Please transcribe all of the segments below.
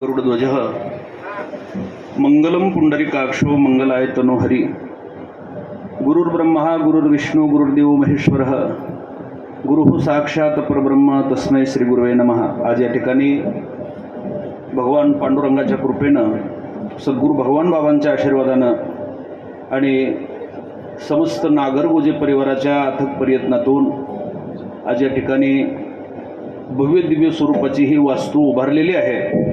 गरुडध्वजः मंगलम पुंडरीकाक्षो मंगलाय तनोहरी गुरुर्ब्रह्मा गुरुर्विष्णू गुरुर्देव महेश्वरः गुरुः साक्षात परब्रह्म तस्मै श्री गुरुवे नमः। आज या ठिकाणी भगवान पांडुरंगाच्या कृपेनं सद्गुरू भगवान बाबांच्या आशीर्वादानं आणि समस्त नागरगोजे परिवाराच्या अथक प्रयत्नातून आज या ठिकाणी भव्य दिव्य स्वरूपाची ही वास्तू उभारलेली आहे।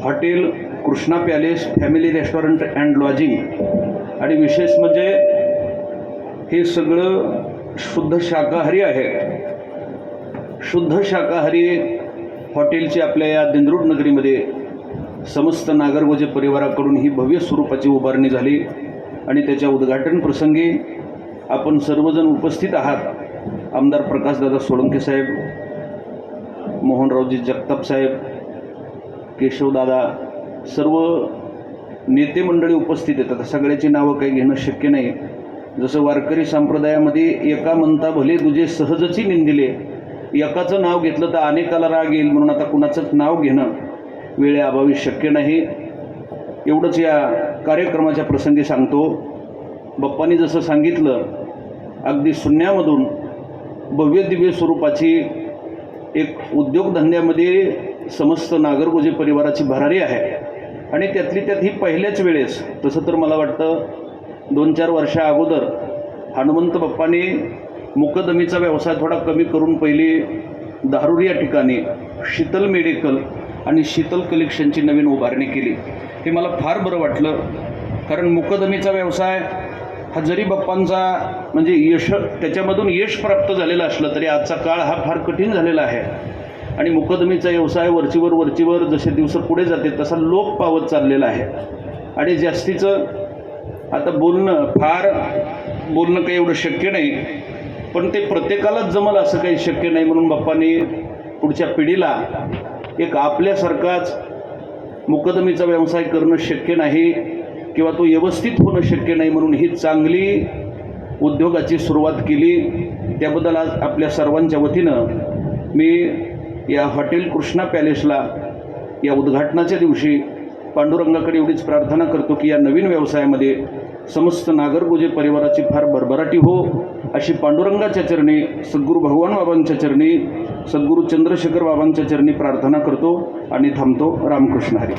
Hotel Krishna palace family restaurant and lodging आणि विशेष म्हणजे हे सगळं शुद्ध शाकाहारी आहे। शुद्ध शाकाहारी हॉटेलची आपल्या या दिंद्रूड नगरीमध्ये समस्त नागरगोजे परिवाराकडून ही भव्य स्वरूपाची उभारणी झाली आणि त्याच्या उद्घाटन प्रसंगी आपण सर्वजण उपस्थित आहात। आमदार प्रकाशदादा सोळंके साहेब, मोहनरावजी जगताप साहेब, केशवदादा, सर्व नेते मंडळी उपस्थित आहेत। सगळ्याची नावं काही घेणं शक्य नाही। जसं वारकरी संप्रदायामध्ये एका म्हणता भले दुजे सहजची निंदिले, एकाचं नाव घेतलं तर अनेकाला राग येईल म्हणून आता कुणाचंच नाव घेणं वेळेअभावी शक्य नाही। एवढंच या कार्यक्रमाच्या प्रसंगी सांगतो। बाप्पांनी जसं सांगितलं, अगदी शून्यामधून भव्य दिव्य स्वरूपाची एक उद्योगधंद्यामध्ये समस्त नागरगोजे परिवाराची भरारी आहे आणि त्यातली त्यात ही पहिल्याच वेळेस, तसं तर मला वाटतं 2-4 वर्षा अगोदर हनुमंत बाप्पांनी मुकदमीचा व्यवसाय थोडा कमी करून पहिली धारूर या ठिकाणी शीतल मेडिकल आणि शीतल कलेक्शनची नवीन उभारणी केली। हे मला फार बरं वाटलं, कारण मुकदमीचा व्यवसाय हा जरी बाप्पांचा म्हणजे यश त्याच्यामधून यश प्राप्त झालेलं असलं तरी आजचा काळ हा फार कठीण झालेला आहे आणि मुकदमीचा व्यवसाय वरचीवर जसे दिवस पुढे जाते तसा लोप पावत चाललेला आहे आणि जास्तीचं आता बोलणं काही एवढं शक्य नाही, पण ते प्रत्येकालाच जमल असं काही शक्य नाही। म्हणून बाप्पांनी पुढच्या पिढीला एक आपल्यासारखाच मुकदमीचा व्यवसाय करणं शक्य नाही किंवा तो व्यवस्थित होणं शक्य नाही म्हणून ही चांगली उद्योगाची सुरुवात केली। त्याबद्दल आज आपल्या सर्वांच्या वतीनं मी या हॉटेल कृष्णा पॅलेसला या उद्घाटनाच्या दिवशी पांडुरंगाकडे एवढीच प्रार्थना करतो की या नवीन व्यवसायामध्ये समस्त नागरगोजे परिवाराची फार भरभराटी हो अशी पांडुरंगाच्या चरणी, सद्गुरू भगवान बाबांच्या चरणी, सद्गुरू चंद्रशेखर बाबांच्या चरणी प्रार्थना करतो आणि थांबतो। रामकृष्ण हरी।